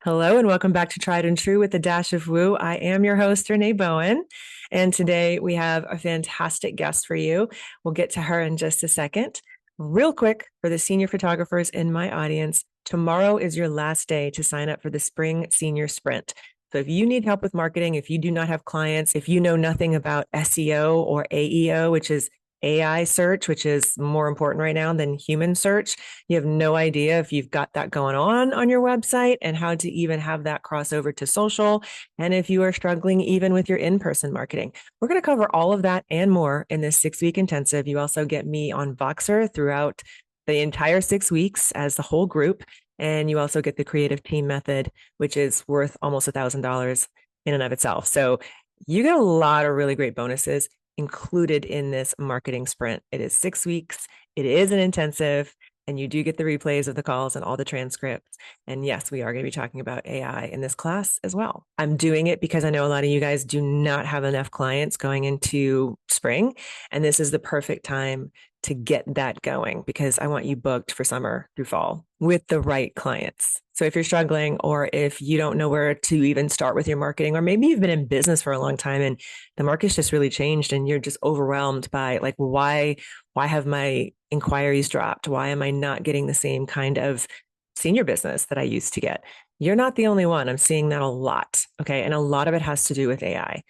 Hello and welcome back to Tried and True with a Dash of Woo. I am your host, Renee Bowen, and today we have a fantastic guest for you. We'll get to her in just a second. Real quick, for the senior photographers in my audience, tomorrow is your last day to sign up for the Spring Senior Sprint. So if you need help with marketing, if you do not have clients, if you know nothing about SEO or AEO, which is AI search, which is more important right now than human search. You have no idea if you've got that going on your website and how to even have that cross over to social. And if you are struggling even with your in-person marketing, we're going to cover all of that and more in this 6-week intensive. You also get me on Voxer throughout the entire 6 weeks as the whole group. And you also get the creative team method, which is worth almost $1,000 in and of itself. So you get a lot of really great bonuses included in this marketing sprint. It is 6 weeks. It is an intensive, and you do get the replays of the calls and all the transcripts. And yes, we are going to be talking about AI in this class as well. I'm doing it because I know a lot of you guys do not have enough clients going into spring. And this is the perfect time to get that going because I want you booked for summer through fall with the right clients. So if you're struggling or if you don't know where to even start with your marketing, or maybe you've been in business for a long time and the market's just really changed and you're just overwhelmed by like, why have my inquiries dropped? Why am I not getting the same kind of senior business that I used to get? You're not the only one. I'm seeing that a lot. Okay. And a lot of it has to do with AI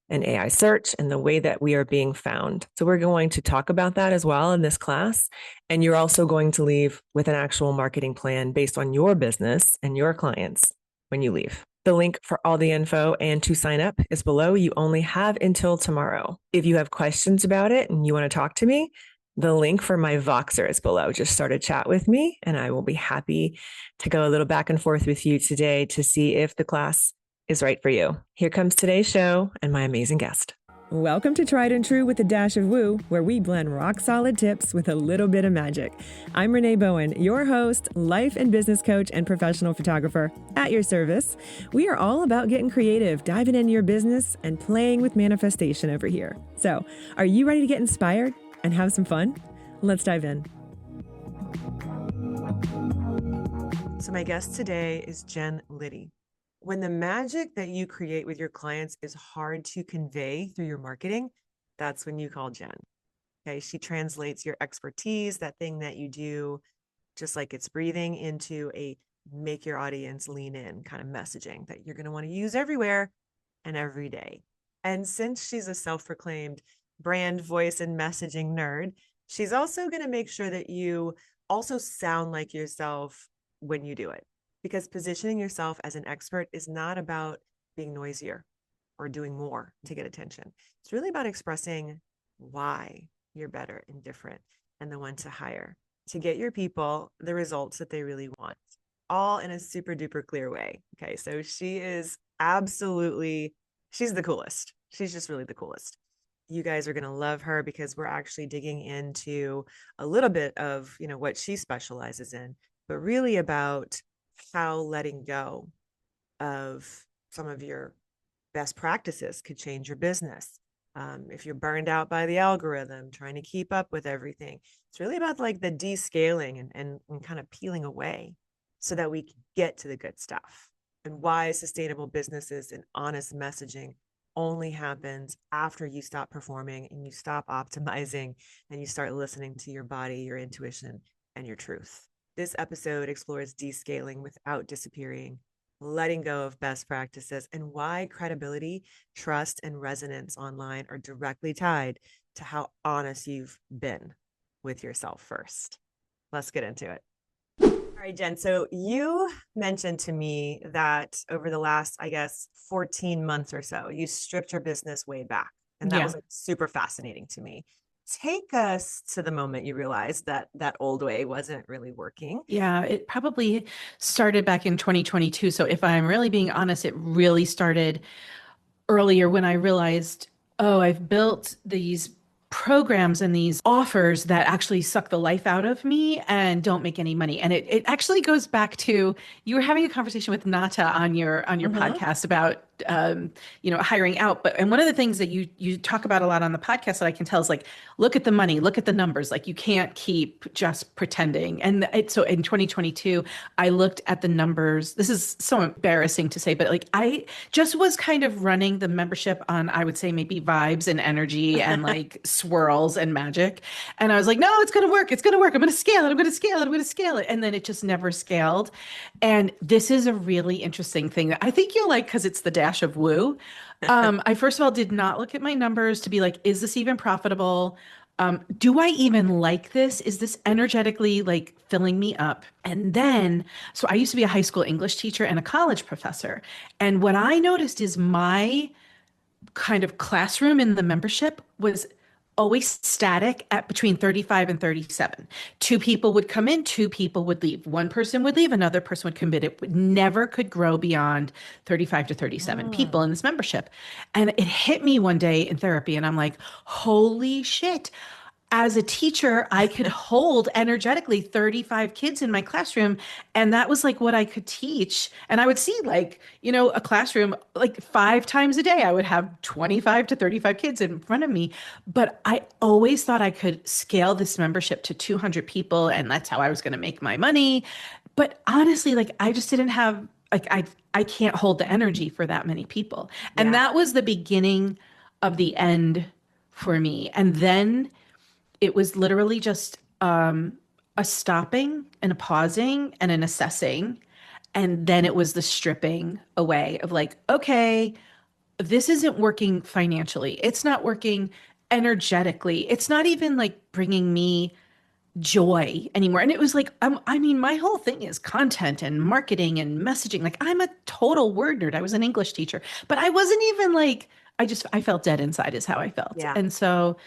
and AI search and the way that we are being found. So we're going to talk about that as well in this class. And you're also going to leave with an actual marketing plan based on your business and your clients when you leave. The link for all the info and to sign up is below. You only have until tomorrow. If you have questions about it and you want to talk to me, the link for my Voxer is below. Just start a chat with me and I will be happy to go a little back and forth with you today to see if the class is right for you. Here comes today's show and my amazing guest. Welcome to Tried and True with a Dash of Woo, where we blend rock solid tips with a little bit of magic. I'm Renee Bowen, your host, life and business coach, and professional photographer at your service. We are all about getting creative, diving into your business, and playing with manifestation over here. So, are you ready to get inspired and have some fun? Let's dive in. So my guest today is Jen Liddy. When the magic that you create with your clients is hard to convey through your marketing, that's when you call Jen. Okay, she translates your expertise, that thing that you do, just like it's breathing, into a make your audience lean in kind of messaging that you're going to want to use everywhere and every day. And since she's a self-proclaimed brand voice and messaging nerd, she's also going to make sure that you also sound like yourself when you do it. Because positioning yourself as an expert is not about being noisier or doing more to get attention. It's really about expressing why you're better and different and the one to hire to get your people the results that they really want, all in a super duper clear way. Okay, so she is absolutely, she's the coolest. She's just really the coolest. You guys are going to love her because we're actually digging into a little bit of, what she specializes in, but really about how letting go of some of your best practices could change your business. If you're burned out by the algorithm, trying to keep up with everything, it's really about like the descaling and kind of peeling away so that we can get to the good stuff. And why sustainable businesses and honest messaging only happens after you stop performing and you stop optimizing and you start listening to your body, your intuition, and your truth. This episode explores descaling without disappearing, letting go of best practices, and why credibility, trust, and resonance online are directly tied to how honest you've been with yourself first. Let's get into it. All right, Jen. So you mentioned to me that over the last, I guess, 14 months or so, you stripped your business way back. And that was like super fascinating to me. Take us to the moment you realized that that old way wasn't really working. Yeah, it probably started back in 2022. So if I'm really being honest, it really started earlier when I realized, oh, I've built these programs and these offers that actually suck the life out of me and don't make any money. And it actually goes back to you were having a conversation with Nata on your Mm-hmm. podcast about hiring out. But and one of the things that you talk about a lot on the podcast that I can tell is like, look at the money, look at the numbers. Like you can't keep just pretending. And so in 2022, I looked at the numbers. This is so embarrassing to say, but like I just was kind of running the membership on, I would say maybe vibes and energy and like swirls and magic. And I was like, no, it's going to work. It's going to work. I'm going to scale it. I'm going to scale it. I'm going to scale it. And then it just never scaled. And this is a really interesting thing that I think you'll like because it's the dash of woo. I first of all did not look at my numbers to be like, is this even profitable? Do I even like this? Is this energetically like filling me up? And then, so I used to be a high school English teacher and a college professor. And what I noticed is my kind of classroom in the membership was always static at between 35 and 37. Two people would come in, two people would leave. One person would leave, another person would commit. It would never could grow beyond 35 to 37 people Mm. in this membership. And it hit me one day in therapy, and I'm like, holy shit. As a teacher, I could hold energetically 35 kids in my classroom. And that was like what I could teach. And I would see like, a classroom like 5 times a day. I would have 25 to 35 kids in front of me. But I always thought I could scale this membership to 200 people. And that's how I was going to make my money. But honestly, like I just didn't have, like, I can't hold the energy for that many people. And Yeah. that was the beginning of the end for me. And then it was literally just a stopping and a pausing and an assessing. And then it was the stripping away of like, okay, this isn't working financially. It's not working energetically. It's not even like bringing me joy anymore. And it was like, I mean, my whole thing is content and marketing and messaging. Like, I'm a total word nerd. I was an English teacher, but I wasn't even like, I felt dead inside, is how I felt. Yeah. And so,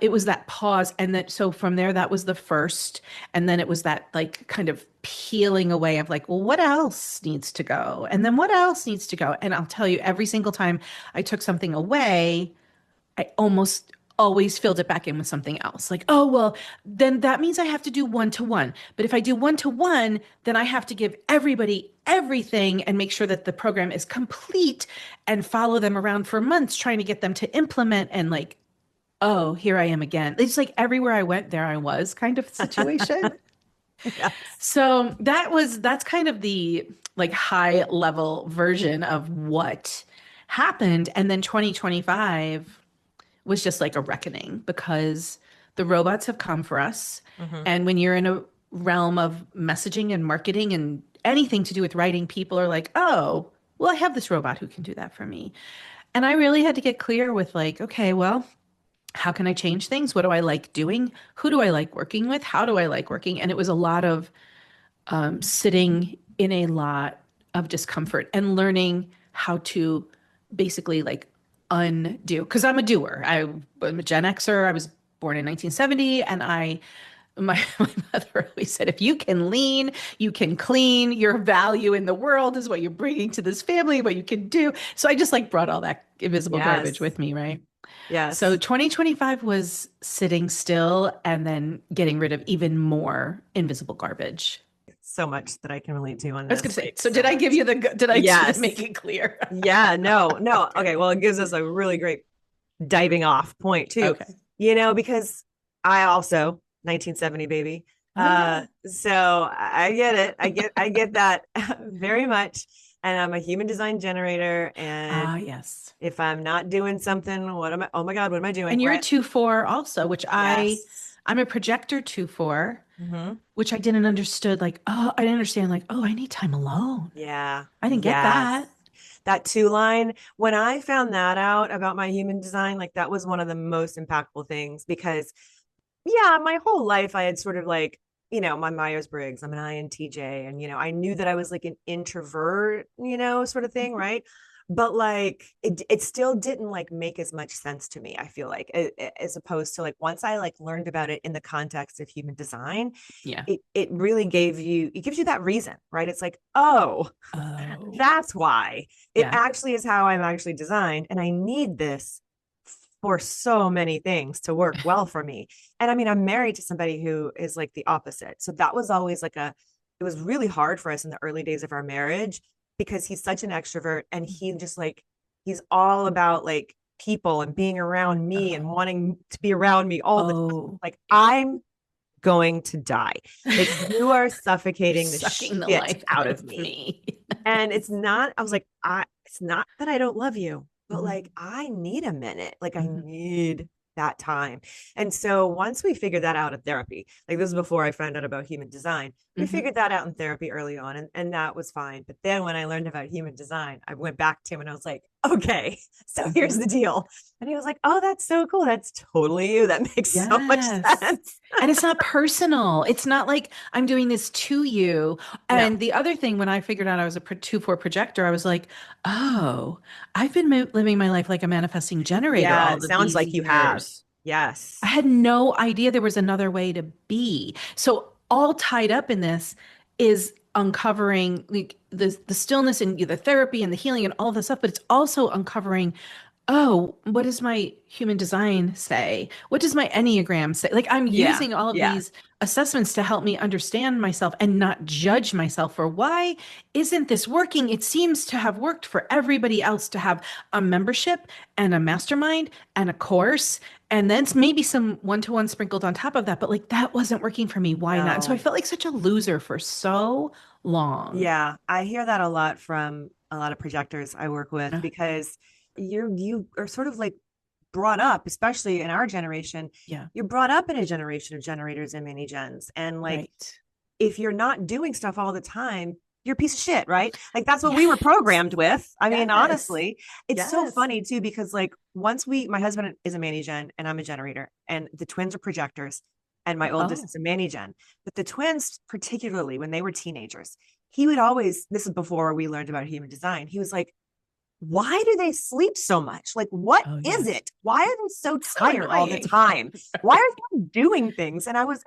it was that pause. And that, so from there, that was the first. And then it was that like kind of peeling away of like, well, what else needs to go? And then what else needs to go? And I'll tell you, every single time I took something away, I almost always filled it back in with something else. Like, oh, well, then that means I have to do one to one. But if I do one to one, then I have to give everybody everything and make sure that the program is complete and follow them around for months trying to get them to implement and like, oh, here I am again. It's like everywhere I went, there I was kind of situation. Yes. So that's kind of the like high level version of what happened. And then 2025 was just like a reckoning because the robots have come for us. Hmm. And when you're in a realm of messaging and marketing and anything to do with writing, people are like, oh, well, I have this robot who can do that for me. And I really had to get clear with like, okay, well, how can I change things? What do I like doing? Who do I like working with? How do I like working? And it was a lot of sitting in a lot of discomfort and learning how to basically like undo. Because I'm a doer. I'm a Gen Xer. I was born in 1970, and my mother always said, if you can lean, you can clean. Your value in the world is what you're bringing to this family, what you can do. So I just like brought all that invisible garbage Yes. with me, right? So Yes. 2025 was sitting still and then getting rid of even more invisible garbage. So much that I can relate to on I was going this. to say, Like so so did I give much. you did I make Yes. it clear? Yeah. No, no. Okay. Okay. Well, it gives us a really great diving off point too, Okay. because I also 1970 baby. Oh yeah. So I get it. I get that very much. And I'm a human design generator. And Ah, yes. if I'm not doing something, oh my God, what am I doing? And you're a Right. 2/4 also, which Yes. I'm a projector 2/4, Hmm. which I didn't understood like, oh, I didn't understand like, oh, I need time alone. Yeah. I didn't get Yes. that. That two line, when I found that out about my human design, like that was one of the most impactful things because yeah, my whole life I had sort of like, my Myers-Briggs, I'm an INTJ, and I knew that I was like an introvert, sort of thing, right? But like it still didn't like make as much sense to me, I feel like, as opposed to like once I like learned about it in the context of human design, Yeah. it really gives you that reason, right? It's like, oh, Oh, that's why it yeah. actually is how I'm actually designed, and I need this for so many things to work well for me. And I mean, I'm married to somebody who is like the opposite. So that was always like it was really hard for us in the early days of our marriage because he's such an extrovert and he's all about like people and being around me and Oh, wanting to be around me all the time. oh, Like, I'm going to die. Like, you are you're suffocating the sucking the shit life out out of of me. me. And I was like, it's not that I don't love you, but Mhm, like, I need a minute. Like, I mhm, need that time. And so once we figured that out in therapy, like this is before I found out about human design, we mhm. figured that out in therapy early on, and that was fine. But then when I learned about human design, I went back to him and I was like, okay, so here's Mhm. the deal. And he was like, oh, that's so cool. That's totally you. That makes so much Yes. sense. And it's not personal. It's not like I'm doing this to you. No. And the other thing, when I figured out I was a 2-4 projector, I was like, oh, I've been living my life like a manifesting generator Yeah, all it of sounds these like you have. years. I Yes. had no idea there was another way to be. So all tied up in this is uncovering like the stillness and the therapy and the healing and all this stuff, but it's also uncovering, oh, what does my human design say? What does my Enneagram say? Like I'm Yeah. using all of Yeah. these assessments to help me understand myself and not judge myself for why isn't this working? It seems to have worked for everybody else to have a membership and a mastermind and a course and then maybe some one-to-one sprinkled on top of that, but like that wasn't working for me. Why not? And so I No. felt like such a loser for so long. Yeah, I hear that a lot from a lot of projectors I work with Uh, because you are sort of like brought up, especially in our generation, yeah, you're brought up in a generation of generators and mini gens. And like, right. if you're not doing stuff all the time, you're a piece of shit, right? Like, that's what we were Yes. programmed with. I mean, Yes. honestly, it's so Yes. funny too, because like my husband is a mani gen and I'm a generator, and the twins are projectors, and my oldest Oh, is a mani gen. But the twins, particularly when they were teenagers, he would always, this is before we learned about human design, he was like, why do they sleep so much? Like, what oh is yes. it? Why are they so So tired all the annoying. time? Why Right. are they doing things? And I was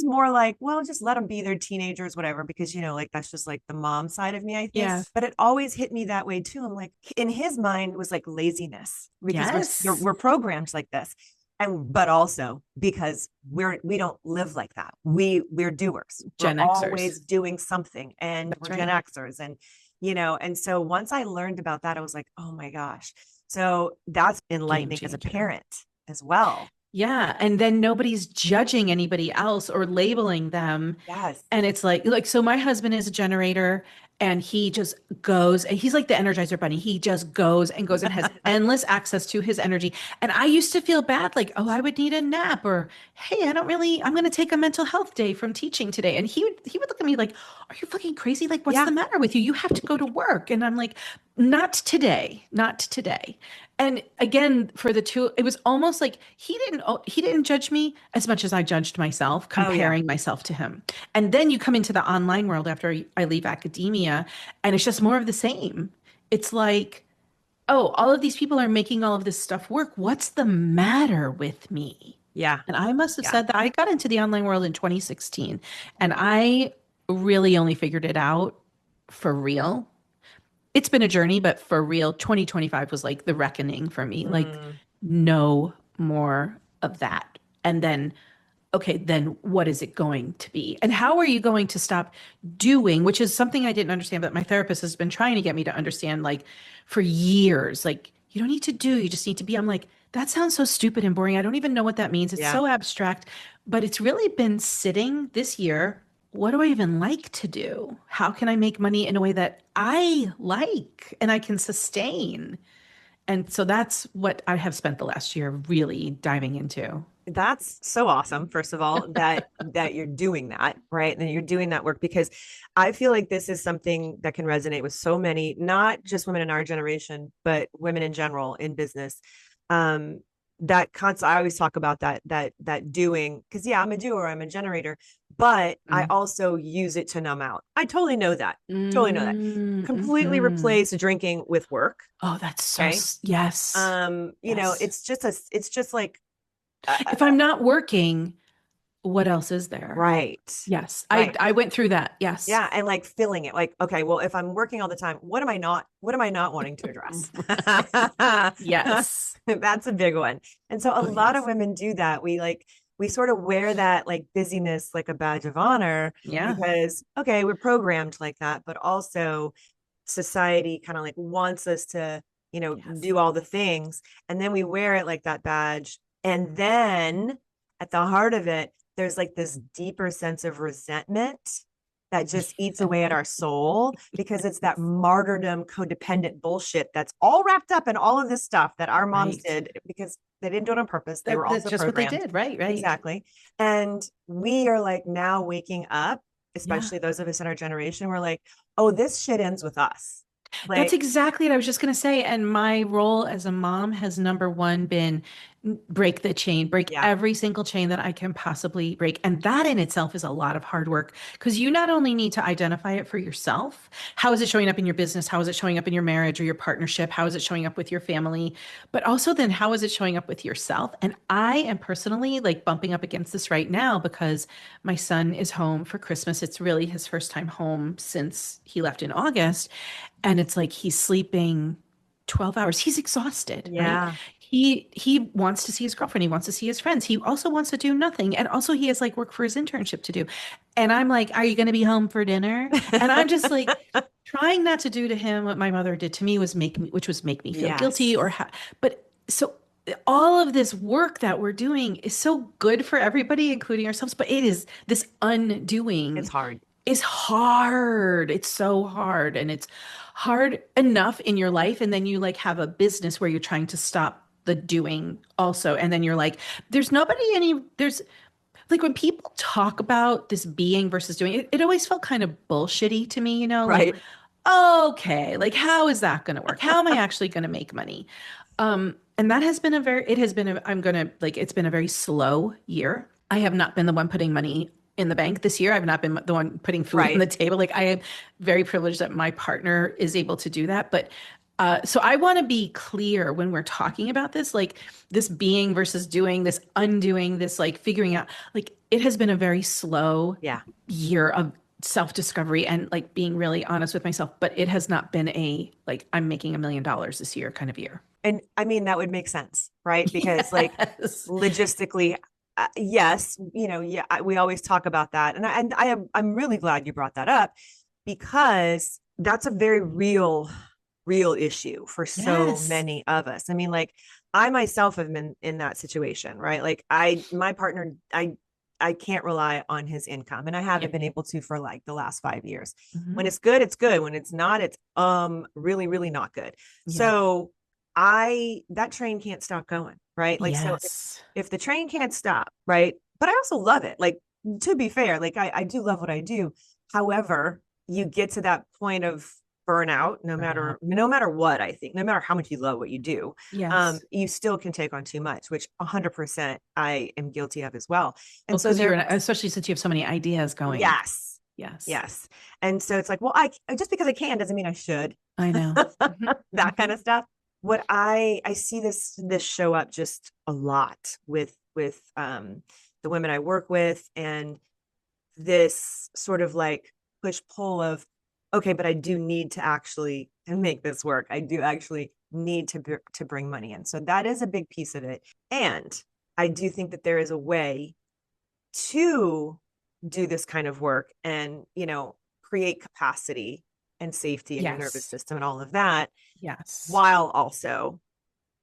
more like, well, just let them be their teenagers, whatever, because, like, that's just like the mom side of me, I think. Yes. But it always hit me that way too. I'm like, in his mind, it was like laziness because Yes. we're programmed like this. But also because we don't live like that. We're doers. We're Gen Xers. always doing something, and That's we're Gen right. Xers. And so once I learned about that, I was like, oh my gosh. So that's Game enlightening as a changer. parent as well. Yeah, and then nobody's judging anybody else or labeling them. Yes. And it's like so my husband is a generator and he just goes and he's like the Energizer bunny. He just goes and has endless access to his energy. And I used to feel bad like, oh, I would need a nap or hey, I'm going to take a mental health day from teaching today. And he would look at me like, are you fucking crazy? Like what's Yeah. the matter with you? You have to go to work. And I'm like, not today, not today. And again, for the two, it was almost like he didn't judge me as much as I judged myself, Oh yeah. comparing myself to him. And then you come into the online world after I leave academia, and it's just more of the same. It's like, oh, all of these people are making all of this stuff work. What's the matter with me? Yeah. And I must have Yeah. said that I got into the online world in 2016, and I really only figured it out for real. It's been a journey, but for real, 2025 was like the reckoning for me. Like, Mm, no more of that. And then okay, then what is it going to be? And how are you going to stop doing, which is something I didn't understand, but my therapist has been trying to get me to understand like for years, like you don't need to do, you just need to be. I'm like, that sounds so stupid and boring. I don't even know what that means. It's yeah. so abstract, but it's really been sitting this year. What do I even like to do? How can I make money in a way that I like and I can sustain? And so that's what I have spent the last year really diving into. That's so awesome, first of all, that you're doing that, right? And you're doing that work, because I feel like this is something that can resonate with so many, not just women in our generation, but women in general in business. Um, that concept, I always talk about that doing, because yeah, I'm a doer, I'm a generator, but I Mm. also use it to numb out. I totally know that. Totally know that. Mm, Completely mhm. replace drinking with work. Oh, that's so, Okay. yes. Yes. It's just like uh, If I'm not working, what else is there? Right. Yes. Right. I went through that. Yes. Yeah, and like filling it like, okay, well, if I'm working all the time, what am I not wanting to address? Yes. That's a big one. And so a Oh, lot of yes. women do that. We sort of wear that like busyness like a badge of honor Yeah. because okay, we're programmed like that, but also society kind of like wants us to, Yes. do all the things. And then we wear it like that badge. And then at the heart of it, there's like this deeper sense of resentment that just eats away at our soul because it's that martyrdom codependent bullshit that's all wrapped up in all of this stuff that our moms Right. did because they didn't do it on purpose. They were That's also just what they programmed. did. Right. Right. Exactly. And we are like now waking up, Yeah. especially those of us in our generation, we're like, oh, this shit ends with us. That's Like, exactly what I was just going to say. And my role as a mom has number one been break the chain, break yeah, every single chain that I can possibly break. And that in itself is a lot of hard work because you not only need to identify it for yourself. How is it showing up in your business? How is it showing up in your marriage or your partnership? How is it showing up with your family? But also then how is it showing up with yourself? And I am personally like bumping up against this right now because my son is home for Christmas. It's really his first time home since he left in August. And it's like he's sleeping 12 hours. He's exhausted, right? yeah, He wants to see his girlfriend. He wants to see his friends. He also wants to do nothing. And also he has like work for his internship to do. And I'm like, are you going to be home for dinner? And I'm just like trying not to do to him what my mother did to me was make me feel guilty yes, but so all of this work that we're doing is so good for everybody, including ourselves, but it is this it's undoing hard. is hard. It's so hard. And it's hard enough in your life. And then you like have a business where you're trying to stop the doing also. And then you're like, there's like when people talk about this being versus doing, it always felt kind of bullshitty to me, like, Right. okay, like how is that going to work? How am I actually going to make money? And that has been it has been it's been a very slow year. I have not been the one putting money in the bank this year. I've not been the one putting food on Right. the table. Like I am very privileged that my partner is able to do that. But so I want to be clear when we're talking about this, like this being versus doing, this undoing, this like figuring out, like it has been a very slow Yeah. year of self-discovery and like being really honest with myself, but it has not been a like I'm making $1 million this year kind of year. And I mean, that would make sense, right? Because like Yes. logistically, yes, yeah, we always talk about that. I'm really glad you brought that up because that's a very real issue for so Yes. many of us. I mean, like I myself have been in that situation, right? Like my partner, I can't rely on his income and I haven't Yep. been able to for like the last 5 years. When Hmm. it's good, it's good. When it's not, it's really, really not good. Yeah. So that train can't stop going, right? Like so Yes. if the train can't stop, right? But I also love it. Like to be fair, like I do love what I do. However, you get to that point of burnout Burnout. no matter what. I think no matter how much you love what you do, Yes. you still can take on too much, which 100% I am guilty of as well. Well, And so because there, especially since you have so many ideas going. yes, Yes. yes. And so it's like, well, I just because I can doesn't mean I should. I know. Hmm. That kind Hmm. of stuff. What I see this show up just a lot with the women I work with, and this sort of like push pull of okay, but I do need to actually make this work. I do actually need to bring money in. So that is a big piece of it. And I do think that there is a way to do this kind of work and, create capacity and safety in your nervous Yes. system and all of that Yes. while also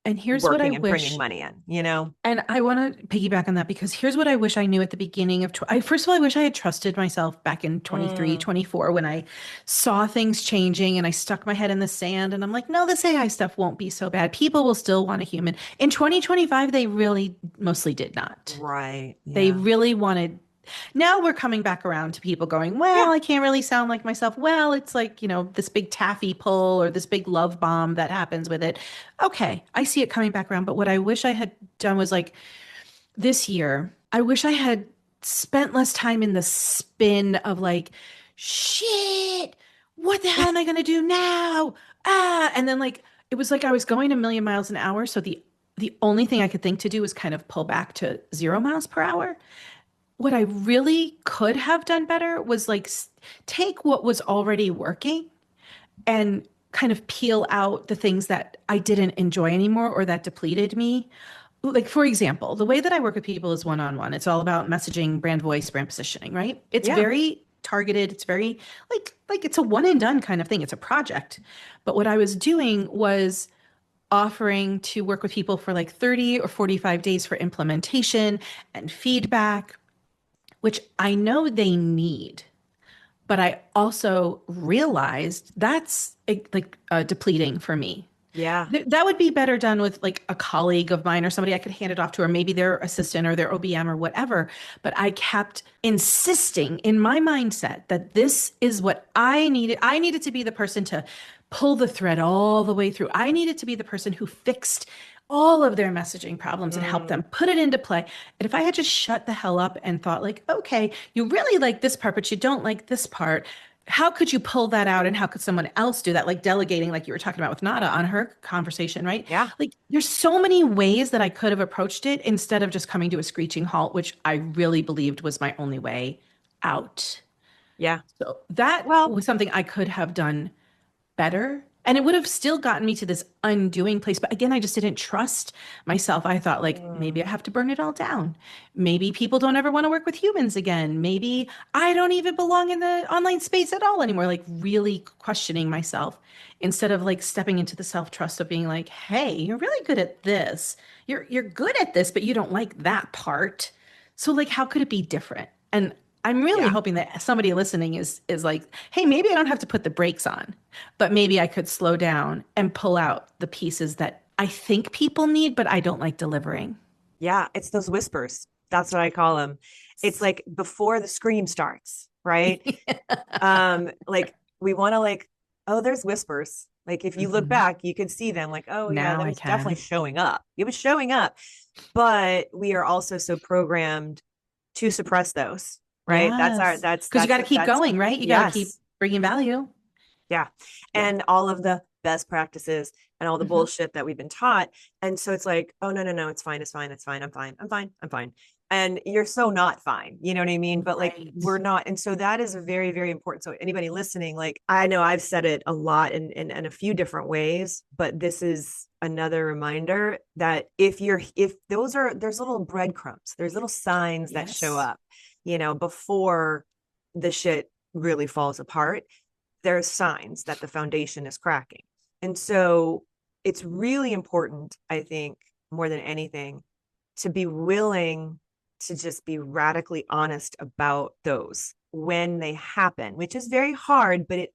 And here's what I working and bringing wish. money in. And I want to piggyback on that because here's what I wish I knew at the beginning of, first of all, I wish I had trusted myself back in 23, Mm, 24 when I saw things changing and I stuck my head in the sand and I'm like, no, this AI stuff won't be so bad. People will still want a human. In 2025, they really mostly did not. right. They Yeah. really wanted now we're coming back around to people going, well, Yeah. I can't really sound like myself. Well, it's like, this big taffy pull or this big love bomb that happens with it. Okay, I see it coming back around. But what I wish I had done was like this year, I wish I had spent less time in the spin of like, shit, what the hell am I going to do now? And then like, it was like I was going a million miles an hour. So the only thing I could think to do was kind of pull back to 0 miles per hour what I really could have done better was like take what was already working and kind of peel out the things that I didn't enjoy anymore or that depleted me. Like, for example, the way that I work with people is one-on-one. It's all about messaging, brand voice, brand positioning, right? It's Yeah. very targeted. It's very like it's a one and done kind of thing. It's a project. But what I was doing was offering to work with people for like 30 or 45 days for implementation and feedback, which I know they need. But I also realized that's depleting for me. Yeah. That would be better done with like a colleague of mine or somebody I could hand it off to, or maybe their assistant or their OBM or whatever. But I kept insisting in my mindset that this is what I needed. I needed to be the person to pull the thread all the way through. I needed to be the person who fixed all of their messaging problems and helped them Mm, put it into play. And if I had just shut the hell up and thought like, okay, you really like this part, but you don't like this part, how could you pull that out and how could someone else do that, like delegating like you were talking about with Nada on her conversation, right? yeah. Like there's so many ways that I could have approached it instead of just coming to a screeching halt, which I really believed was my only way out. Yeah. So that Well, was something I could have done better. And it would have still gotten me to this undoing place. But again, I just didn't trust myself. I thought, like, maybe mm, I have to burn it all down. Maybe people don't ever want to work with humans again. Maybe I don't even belong in the online space at all anymore. Like, really questioning myself instead of like stepping into the self trust of being like, hey, you're really good at this. You're good at this, but you don't like that part. So, like, how could it be different? And I'm really yeah. hoping that somebody listening is like, hey, maybe I don't have to put the brakes on, but maybe I could slow down and pull out the pieces that I think people need, but I don't like delivering. Yeah. It's those whispers. That's what I call them. It's like before the scream starts, right? Like we want to like, oh, there's whispers. Like if you look Mhm. back, you can see them like, oh yeah, Now that I was definitely can. showing up. It was showing up. But we are also so programmed to suppress those, right? Yes. Because you That's got to keep that's going, right? You got to keep yes. bringing value. Yeah. Yeah. And all of the best practices and all the Mhm. bullshit that we've been taught. And so it's like, oh, no, no, no, it's fine. It's fine. It's fine. I'm fine. I'm fine. I'm fine. And you're so not fine. You know what I mean? But like, Right. we're not. And so that is very, very important. So anybody listening, like, I know I've said it a lot in a few different ways, but this is another reminder that if there's little breadcrumbs, there's little signs that show Yes. up, before the shit really falls apart, there's signs that the foundation is cracking. And so it's really important, I think, more than anything, to be willing to just be radically honest about those when they happen, which is very hard, but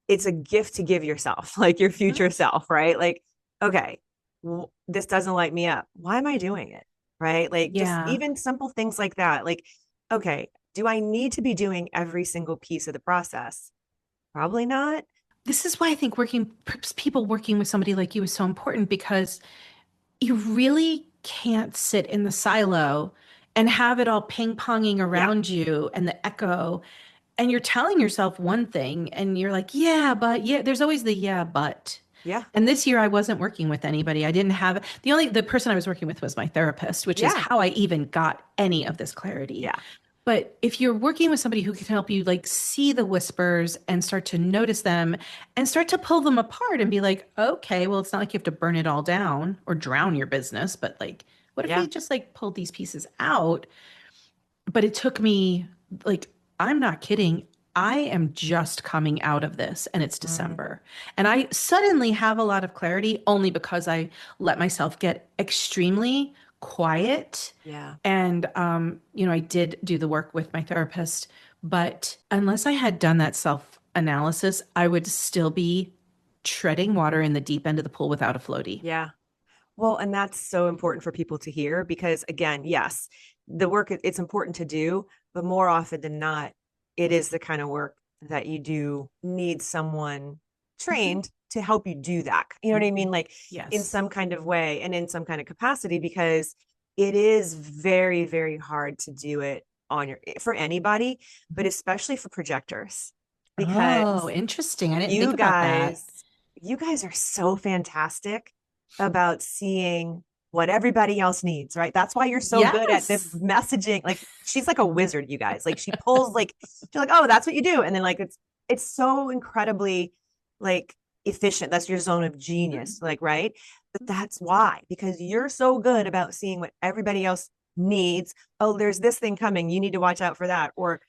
it's a gift to give yourself, like your Mhm. future self, right? Like, okay, this doesn't light me up. Why am I doing it? Right? Like just Yeah. even simple things like that. Like, okay, do I need to be doing every single piece of the process? Probably not. This is why I think people working with somebody like you is so important because you really can't sit in the silo and have it all ping-ponging Yeah. around you and the echo. And you're telling yourself one thing and you're like, yeah, but yeah, there's always the yeah, but. Yeah. And this year I wasn't working with anybody. I didn't have the person I was working with was my therapist, which is Yeah. how I even got any of this clarity. Yeah. But if you're working with somebody who can help you like see the whispers and start to notice them and start to pull them apart and be like, okay, well, it's not like you have to burn it all down or drown your business, but like, what if Yeah. we just like pulled these pieces out? But it took me like, I'm not kidding. I am just coming out of this and it's Mm, December. And I suddenly have a lot of clarity only because I let myself get extremely quiet. yeah. And, I did do the work with my therapist, but unless I had done that self analysis, I would still be treading water in the deep end of the pool without a floaty. Yeah. Well, and that's so important for people to hear because again, yes, the work it's important to do, but more often than not, it is the kind of work that you do need someone Mhm. trained to help you do that. You know what I mean? Like in Yes. some kind of way and in some kind of capacity because it is very, very hard to do it on your for anybody, but Mhm. especially for projectors Oh, because interesting. I didn't think you about that. guys, you guys are so fantastic about seeing what everybody else needs, right? That's why you're so good at this Yes. messaging. Like she's like a wizard, you guys. Like she pulls like she's like, oh, that's what you do. And then like it's so incredibly like efficient. That's your zone of genius, like, right? But that's why, because you're so good about seeing what everybody else needs. Oh, there's this thing coming. You need to watch out for that. Or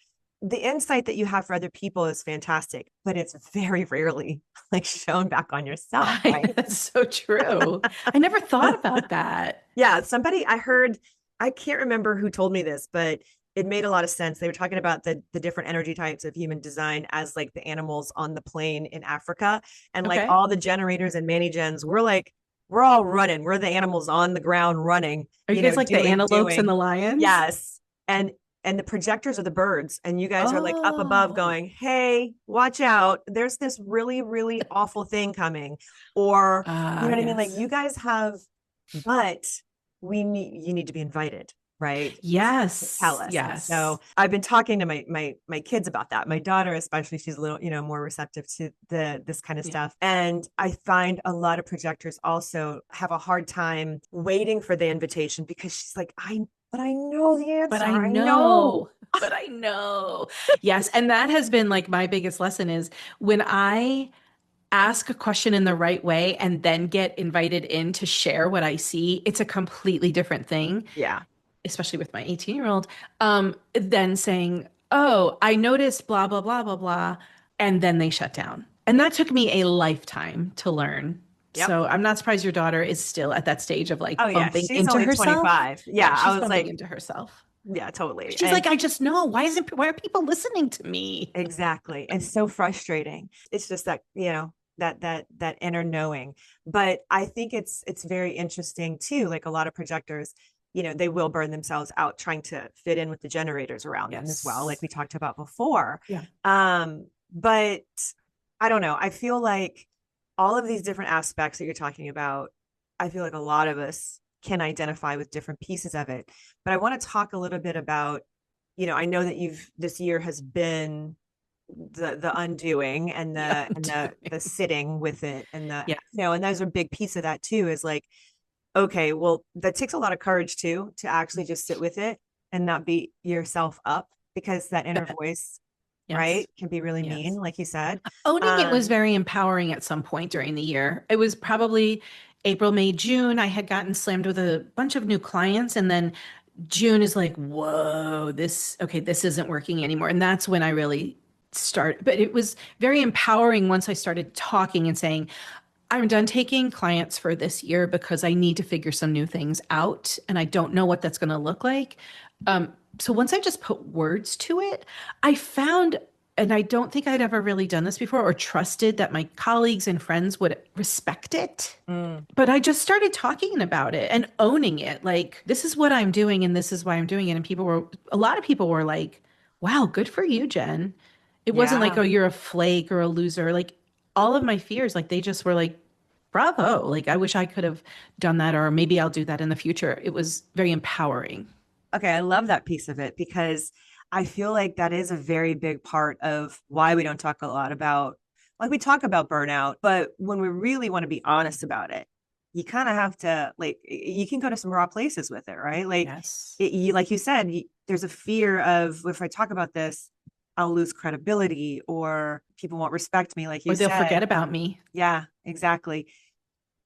the insight that you have for other people is fantastic, but it's very rarely like shown back on yourself, right? That's so true. I never thought about that. Yeah, somebody I heard, I can't remember who told me this, but it made a lot of sense. They were talking about the different energy types of human design as like the animals on the plain in Africa. And like Okay. all the generators and mani gens, we're all running. We're the animals on the ground running, Are you guys like the antelopes and the doing. lions? Yes. And the projectors are the birds. And you guys are like up above Oh, going, hey, watch out. There's this really, really awful thing coming. Or, you know what I mean? Like yes. you guys have, but you need to be invited, right, to tell Yes. us. And Yes. so I've been talking to my kids about that. My daughter especially, she's a little, more receptive to this kind of Yeah. stuff. And I find a lot of projectors also have a hard time waiting for the invitation because she's like, I know the But answer, I I know. know, but I know. Yes. And that has been like my biggest lesson is when I ask a question in the right way and then get invited in to share what I see, it's a completely different thing, Yeah. especially with my 18-year-old, than saying, oh, I noticed blah, blah, blah, blah, blah. And then they shut down. And that took me a lifetime to learn. Yep. So I'm not surprised your daughter is still at that stage of Oh like yeah, bumping she's into only herself. 25. Yeah, Yeah, I she's was bumping like, into herself. yeah, totally. She's And like, I just know. Why are people listening to me? exactly. It's so frustrating. It's just that, that inner knowing. But I think it's very interesting too. Like a lot of projectors, they will burn themselves out trying to fit in with the generators around them as well, like Yes. we talked about before. Yeah. But I don't know. I feel like all of these different aspects that you're talking about, I feel like a lot of us can identify with different pieces of it. But I want to talk a little bit about, I know that you've this year has been the undoing and Yeah, the I'm and the doing. sitting with it and Yeah. and there's a big piece of that too is like, okay, well, that takes a lot of courage too to actually just sit with it and not beat yourself up because that inner Bet. voice, Yes. right, can be really mean, Yes. like you said. Owning it was um very empowering at some point during the year. It was probably April, May, June. I had gotten slammed with a bunch of new clients, and then June is like, whoa, this isn't working anymore. And that's when I really start. But it was very empowering once I started talking and saying, I'm done taking clients for this year because I need to figure some new things out and I don't know what that's going to look like. So once I just put words to it, I found, and I don't think I'd ever really done this before or trusted that my colleagues and friends would respect it. mm, But I just started talking about it and owning it. Like, this is what I'm doing and this is why I'm doing it. And a lot of people were like, wow, good for you, Jen. It wasn't like, yeah. oh, you're a flake or a loser. Like, all of my fears, like, they just were like, bravo. Like, I wish I could have done that, or maybe I'll do that in the future. It was very empowering. Okay, I love that piece of it because I feel like that is a very big part of why we don't talk a lot about, like, we talk about burnout, but when we really want to be honest about it, you kind of have to, like, you can go to some raw places with it, right? Like, Yes. like you said, there's a fear of if I talk about this, I'll lose credibility or people won't respect me, like you Or they'll said. forget about me. Yeah, exactly.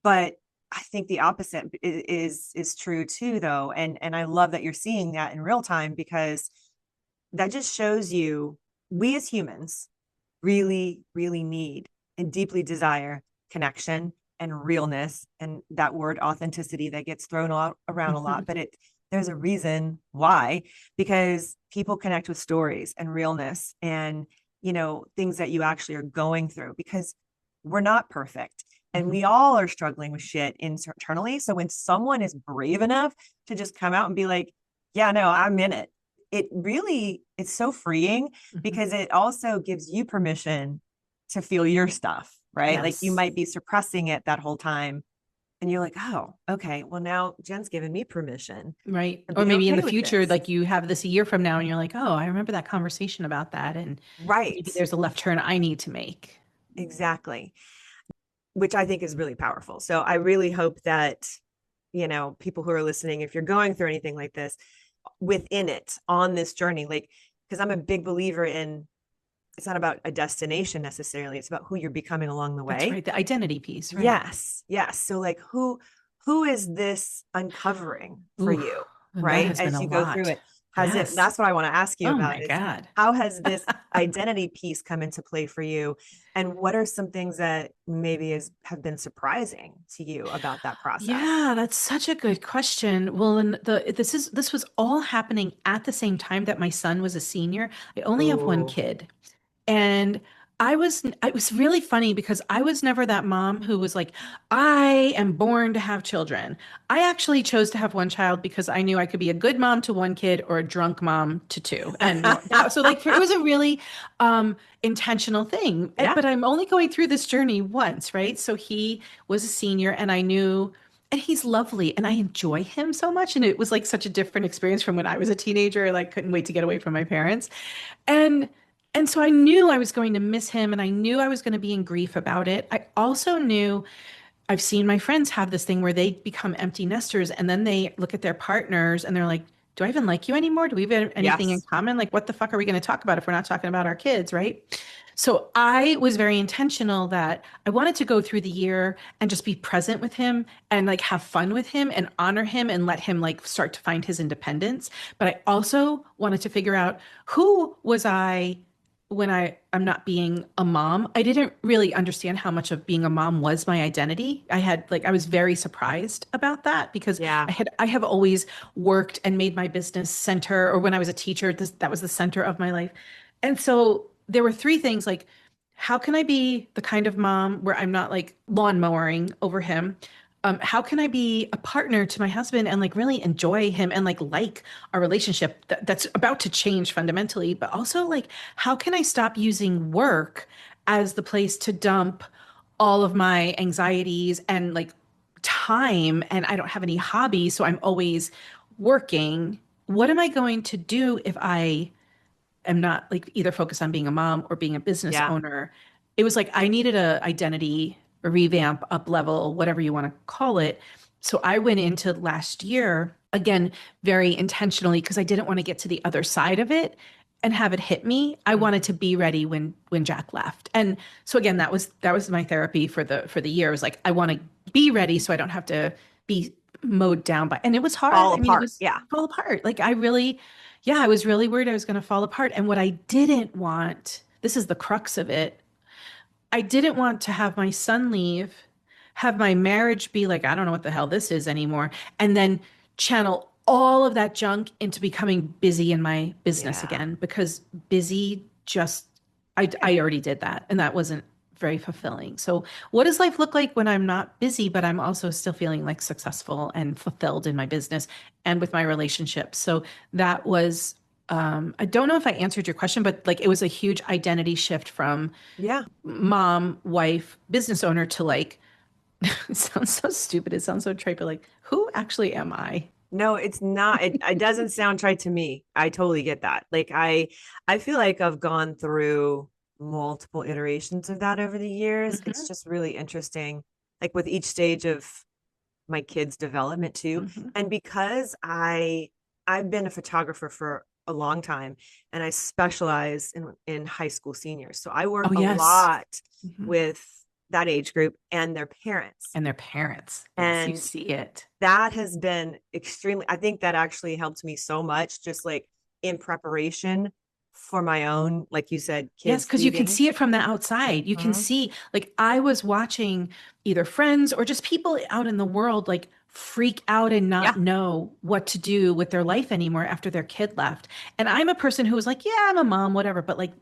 But I think the opposite is true too, though. And I love that you're seeing that in real time because that just shows you we as humans really, really need and deeply desire connection and realness and that word authenticity that gets thrown around a lot. But there's a reason why, because people connect with stories and realness and things that you actually are going through because we're not perfect and we all are struggling with shit internally. So when someone is brave enough to just come out and be like, yeah, no, I'm in it, it's so freeing because it also gives you permission to feel your stuff, right? Like you Yes. might be suppressing it that whole time and you're like, oh, okay, well, now Jen's given me permission Right. to Or be maybe in okay the with future, this. like you have this a year from now and you're like, oh, I remember that conversation about that. And Right. maybe there's a left turn I need to make. Exactly. Which I think is really powerful. So I really hope that people who are listening, if you're going through anything like this, within it, on this journey, like, because I'm a big believer in, it's not about a destination necessarily, it's about who you're becoming along the way. That's right. The identity piece, right? Yes. So like, who is this uncovering for you, right? As you go through it, that's what I want to ask you about. Oh my God. How has this identity piece come into play for you? And what are some things that maybe have been surprising to you about that process? Yeah, that's such a good question. Well, and this was all happening at the same time that my son was a senior. I only have one kid. And it was really funny because I was never that mom who was like, I am born to have children. I actually chose to have one child because I knew I could be a good mom to one kid or a drunk mom to two. And so like it was a really intentional thing. Yeah. But I'm only going through this journey once, right? So he was a senior and I knew, and he's lovely and I enjoy him so much. And it was like such a different experience from when I was a teenager. Like couldn't wait to get away from my parents. And so I knew I was going to miss him and I knew I was going to be in grief about it. I also knew I've seen my friends have this thing where they become empty nesters and then they look at their partners and they're like, do I even like you anymore? Do we have anything in common? Like, what the fuck are we going to talk about if we're not talking about our kids, right? So I was very intentional that I wanted to go through the year and just be present with him and like have fun with him and honor him and let him like start to find his independence. But I also wanted to figure out who was I when I'm not being a mom. I didn't really understand how much of being a mom was my identity. I was very surprised about that because I have always worked and made my business center, or when I was a teacher, that was the center of my life. And so there were three things like, how can I be the kind of mom where I'm not like lawn mowing over him? How can I be a partner to my husband and like really enjoy him and like our relationship that's about to change fundamentally? But also like, how can I stop using work as the place to dump all of my anxieties and like time? And I don't have any hobbies, so I'm always working. What am I going to do if I am not like either focused on being a mom or being a business owner? It was like I needed a identity, a revamp, up level, whatever you want to call it. So I went into last year again very intentionally because I didn't want to get to the other side of it and have it hit me. I wanted to be ready when Jack left. And so again, that was my therapy for the year. It was like I want to be ready so I don't have to be mowed down by, and it was hard. Fall apart. It was fall apart. Like I was really worried I was going to fall apart. And what I didn't want, this is the crux of it, I didn't want to have my son leave, have my marriage be like, I don't know what the hell this is anymore, and then channel all of that junk into becoming busy in my business again, because busy just, I already did that and that wasn't very fulfilling. So what does life look like when I'm not busy, but I'm also still feeling like successful and fulfilled in my business and with my relationships? So that was, I don't know if I answered your question, but like it was a huge identity shift from mom, wife, business owner to like, it sounds so stupid. It sounds so trite, but like, who actually am I? No, it's not. It doesn't sound trite to me. I totally get that. Like I feel like I've gone through multiple iterations of that over the years. It's just really interesting, like with each stage of my kids' development too. And because I've been a photographer for a long time and I specialize in high school seniors. So I work a lot with that age group and their parents. And you see it. That has been extremely, I think that actually helped me so much, just like in preparation for my own, like you said, kids. Yes, because you can see it from the outside. You can see, like, I was watching either friends or just people out in the world, like, freak out and not know what to do with their life anymore after their kid left. And I'm a person who was like, yeah, I'm a mom, whatever. But like,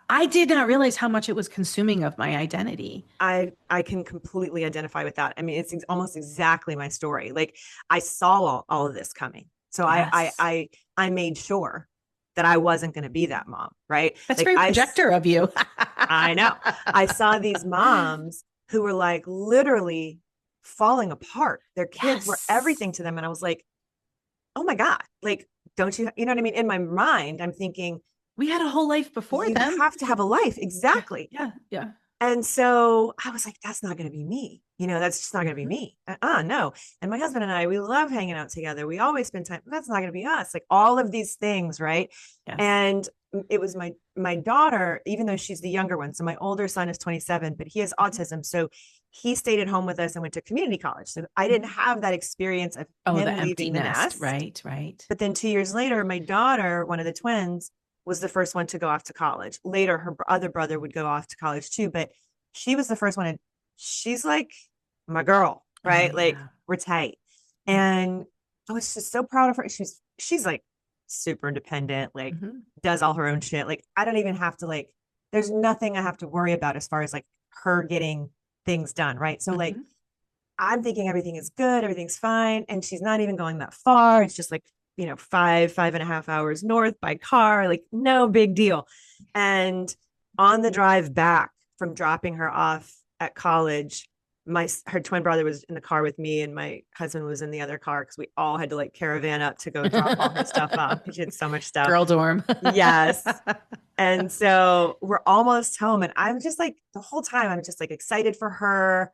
I did not realize how much it was consuming of my identity. I can completely identify with that. I mean, it's almost exactly my story. Like I saw all of this coming. So I made sure that I wasn't going to be that mom, right? That's like, very projector of you. I know. I saw these moms who were like literally falling apart. Their kids were everything to them. And I was like, oh my God, like, don't you know what I mean? In my mind, I'm thinking, we had a whole life before them. You have to have a life. Exactly. Yeah. And so I was like, that's not going to be me. That's just not going to be Mhm. me. No. And my husband and I, we love hanging out together. We always spend time. That's not going to be us. Like all of these things, right? Yes. And it was my daughter, even though she's the younger one. So my older son is 27, but he has autism. So he stayed at home with us and went to community college. So I didn't have that experience of Oh, the him empty leaving the nest. nest. Right, right. But then 2 years later, my daughter, one of the twins, was the first one to go off to college. Later, her other brother would go off to college too, but she was the first one. And she's like my girl, Oh, right? Like yeah. we're tight. Mhm. And I was just so proud of her. She's like super independent, like Mhm. does all her own shit. Like I don't even have to like, there's nothing I have to worry about as far as like her getting things done, right? So like Mhm. I'm thinking everything is good, everything's fine. And she's not even going that far. It's just like, 5.5 hours north by car, like no big deal. And on the drive back from dropping her off at college, her twin brother was in the car with me and my husband was in the other car because we all had to like caravan up to go drop all her stuff off because she had so much stuff. Girl dorm. Yes. And so we're almost home. And I'm just like, the whole time, I'm just like excited for her.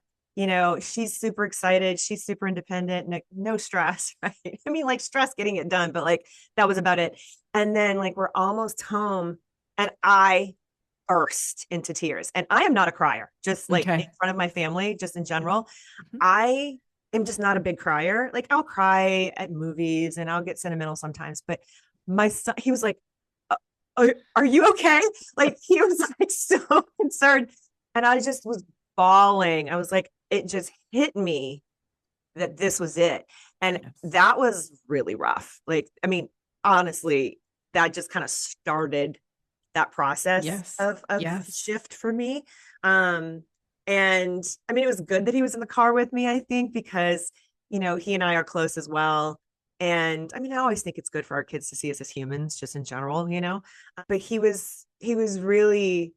She's super excited. She's super independent. No stress, right? I mean, like stress getting it done, but like that was about it. And then like we're almost home and I burst into tears. And I am not a crier, just like in Okay. front of my family, just in general. Mhm. I am just not a big crier. Like I'll cry at movies and I'll get sentimental sometimes, but my son, he was like, are you okay? Like he was like so concerned. And I just was bawling. I was like, it just hit me that this was it. And Yes. that was really rough. Like, I mean, honestly, that just kind of started that process Yes. of Yes. shift for me. Um, and I mean, it was good that he was in the car with me, I think, because, he and I are close as well. And I mean, I always think it's good for our kids to see us as humans, just in general. But he was really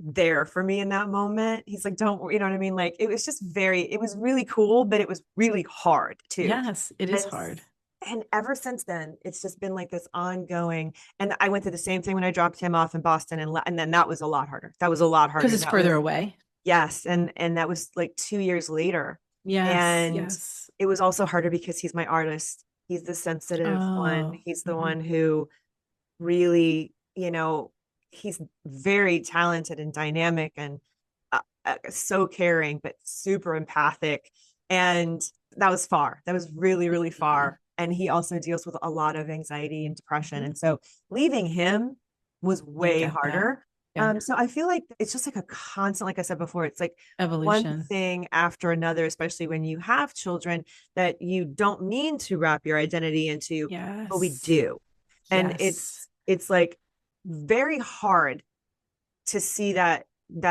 there for me in that moment. He's like, don't, you know what I mean? Like, it was really cool, but it was really hard too. Yes, it is And hard. and ever since then, it's just been like this ongoing. And I went through the same thing when I dropped him off in Boston, and then that was a lot harder. That was a lot Because harder. it's That further was away. yes, and that was like 2 years later, Yes, and yes. it was also harder because he's my artist. He's the sensitive one. Oh. He's the Mhm. one who really, he's very talented and dynamic and so caring, but super empathic. And that was far. That was really, really Mhm. far. And he also deals with a lot of anxiety and depression. Mhm. And so leaving him was I way get that. harder. Yeah. So I feel like it's just like a constant, like I said before, it's like one Evolution. thing after another, especially when you have children that you don't mean to wrap your identity into, but we Yes. do. And Yes. it's like very hard to see that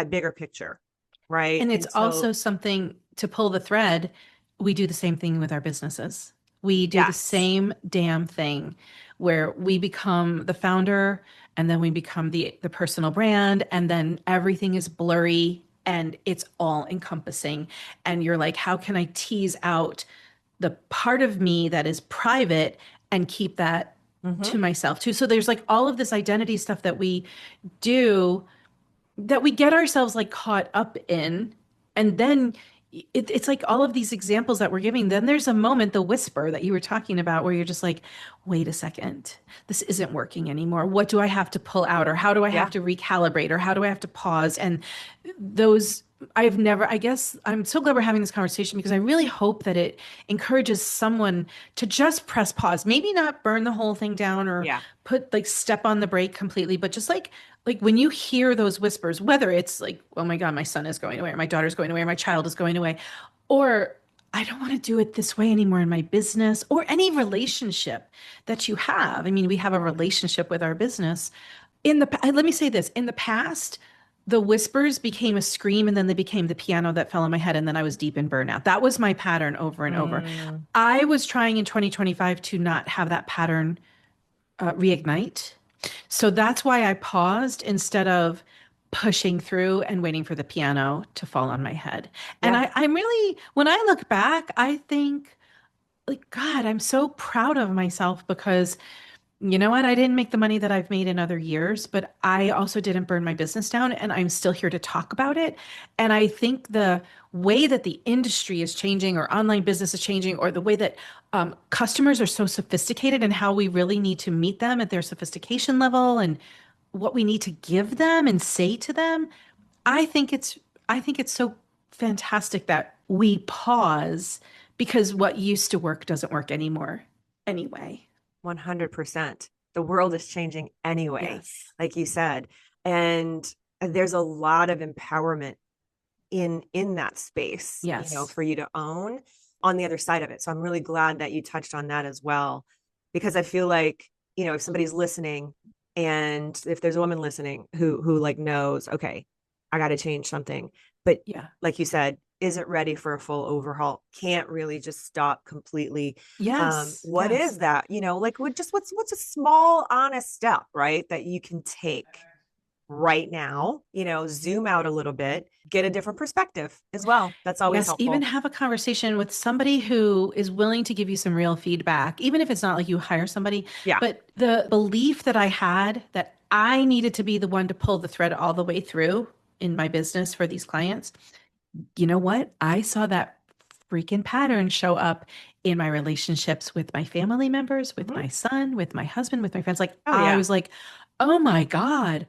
bigger picture, right? And it's Until also something to pull the thread. We do the same thing with our businesses. We do the yes. same damn thing where we become the founder and then we become the personal brand and then everything is blurry and it's all encompassing. And you're like, how can I tease out the part of me that is private and keep that Mm-hmm. to myself too? So there's like all of this identity stuff that we do that we get ourselves like caught up in. And then it's like all of these examples that we're giving. Then there's a moment, the whisper that you were talking about, where you're just like, wait a second, this isn't working anymore. What do I have to pull out? Or how do I have Yeah. to recalibrate? Or how do I have to pause? And those, I've never, I guess I'm so glad we're having this conversation because I really hope that it encourages someone to just press pause, maybe not burn the whole thing down or Yeah. put like step on the brake completely, but just like when you hear those whispers, whether it's like, oh my God, my son is going away, or my daughter's going away, or my child is going away, or I don't want to do it this way anymore in my business or any relationship that you have. I mean, we have a relationship with our business. Let me say this, in the past, the whispers became a scream and then they became the piano that fell on my head. And then I was deep in burnout. That was my pattern over and over. Mm, I was trying in 2025 to not have that pattern reignite. So that's why I paused instead of pushing through and waiting for the piano to fall on my head. And yeah. I'm really, when I look back, I think, like, God, I'm so proud of myself because you know what? I didn't make the money that I've made in other years, but I also didn't burn my business down, and I'm still here to talk about it. And I think the way that the industry is changing, or online business is changing, or the way that customers are so sophisticated, and how we really need to meet them at their sophistication level, and what we need to give them and say to them, I think it's I think it's so fantastic that we pause, because what used to work doesn't work anymore anyway. 100%. The world is changing anyway, Yes. like you said. And there's a lot of empowerment in that space, Yes. for you to own on the other side of it. So I'm really glad that you touched on that as well, because I feel like, if somebody's listening, and if there's a woman listening who like knows, okay, I got to change something, but Yeah. like you said, isn't ready for a full overhaul, can't really just stop completely. Yes. What Yes. is that? Like what's a small honest step, right, that you can take right now, zoom out a little bit, get a different perspective as well. That's always Yes. Even helpful. have a conversation with somebody who is willing to give you some real feedback, even if it's not like you hire somebody. Yeah. But the belief that I had that I needed to be the one to pull the thread all the way through in my business for these clients, you know what? I saw that freaking pattern show up in my relationships with my family members, with Mhm. my son, with my husband, with my friends. Like, Oh I yeah. was like, oh my God,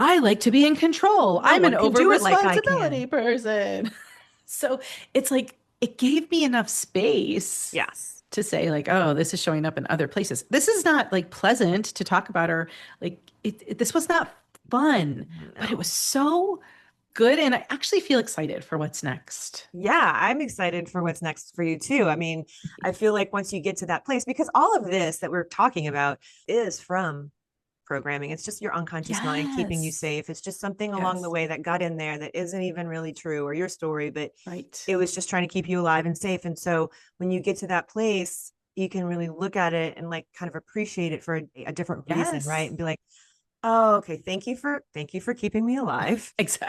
I like to be in control. No I'm an one can over do it like I can. responsibility person. So it's like, it gave me enough space Yes. to say, like, oh, this is showing up in other places. This is not like pleasant to talk about, or like, this was not fun, but it was No. so good. And I actually feel excited for what's next. Yeah, I'm excited for what's next for you too. I mean, I feel like once you get to that place, because all of this that we're talking about is from programming. It's just your unconscious mind keeping you Yes. safe. It's just something along the Yes. way that got in there that isn't even really true or your story, but Right. it was just trying to keep you alive and safe. And so when you get to that place, you can really look at it and like kind of appreciate it for a different reason, right? Yes. And be like, oh, okay, thank you for keeping me alive. Thank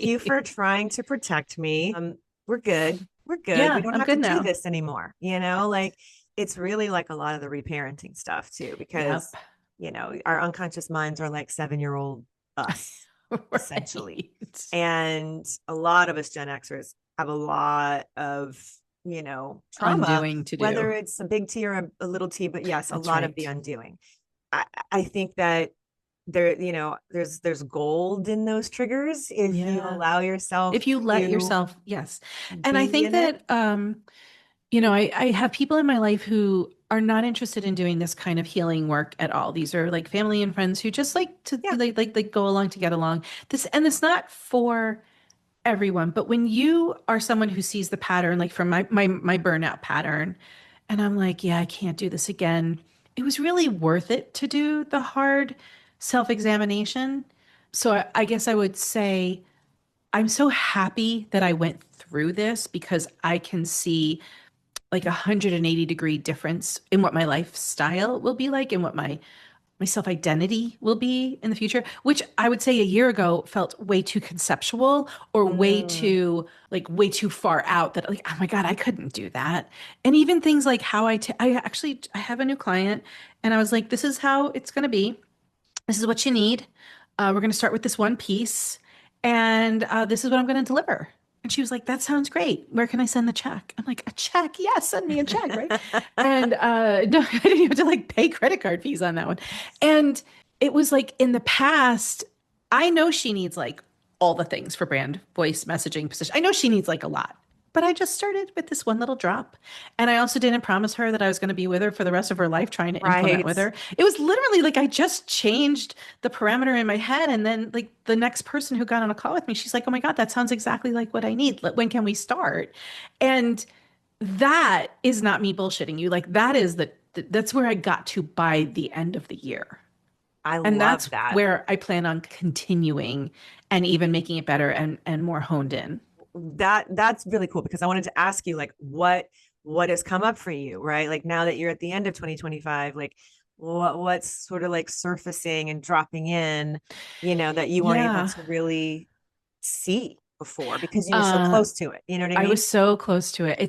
you Exactly. for trying to protect me. We're good. We're good. We Yeah, don't I'm have to good do now. this anymore. Like it's really like a lot of the reparenting stuff too, Yep. because our unconscious minds are like 7-year-old us, essentially. Right. And a lot of us Gen Xers have a lot of, trauma, Undoing to whether do. it's a big T or a little T, but yes, a That's lot of the right. undoing. I think that there's gold in those triggers if you Yeah. allow yourself If you let to yourself, yes. And I be think in it. that I have people in my life who are not interested in doing this kind of healing work at all. These are like family and friends who just like to Yeah. like go along to get along. And it's not for everyone, but when you are someone who sees the pattern, like from my burnout pattern, and I'm like, yeah, I can't do this again. It was really worth it to do the hard self-examination. So I guess I would say I'm so happy that I went through this, because I can see like 180-degree difference in what my lifestyle will be like, and what my self-identity will be in the future, which I would say a year ago felt way too conceptual, or Mm, way too far out, that like, oh my God, I couldn't do that. And even things like how I have a new client, and I was like, this is how it's going to be. This is what you need. We're going to start with this one piece, and this is what I'm going to deliver. And she was like, that sounds great. Where can I send the check? I'm like, a check? Yes, send me a check, right? And no, I didn't even have to like pay credit card fees on that one. And it was like, in the past, I know she needs like all the things for brand voice messaging position. I know she needs like a lot. But I just started with this one little drop. And I also didn't promise her that I was going to be with her for the rest of her life trying to implement right. with her. It was literally like I just changed the parameter in my head. And then, like, the next person who got on a call with me, she's like, oh my God, that sounds exactly like what I need. When can we start? And that is not me bullshitting you. Like, that is that's where I got to by the end of the year. I And love that's that. where I plan on continuing, and even making it better and more honed in. That's really cool, because I wanted to ask you like what has come up for you, right? Like now that you're at the end of 2025, like what's sort of like surfacing and dropping in, that you weren't able Yeah. to really see before because you were so Uh, close to it. You know what I I mean? was so close to it.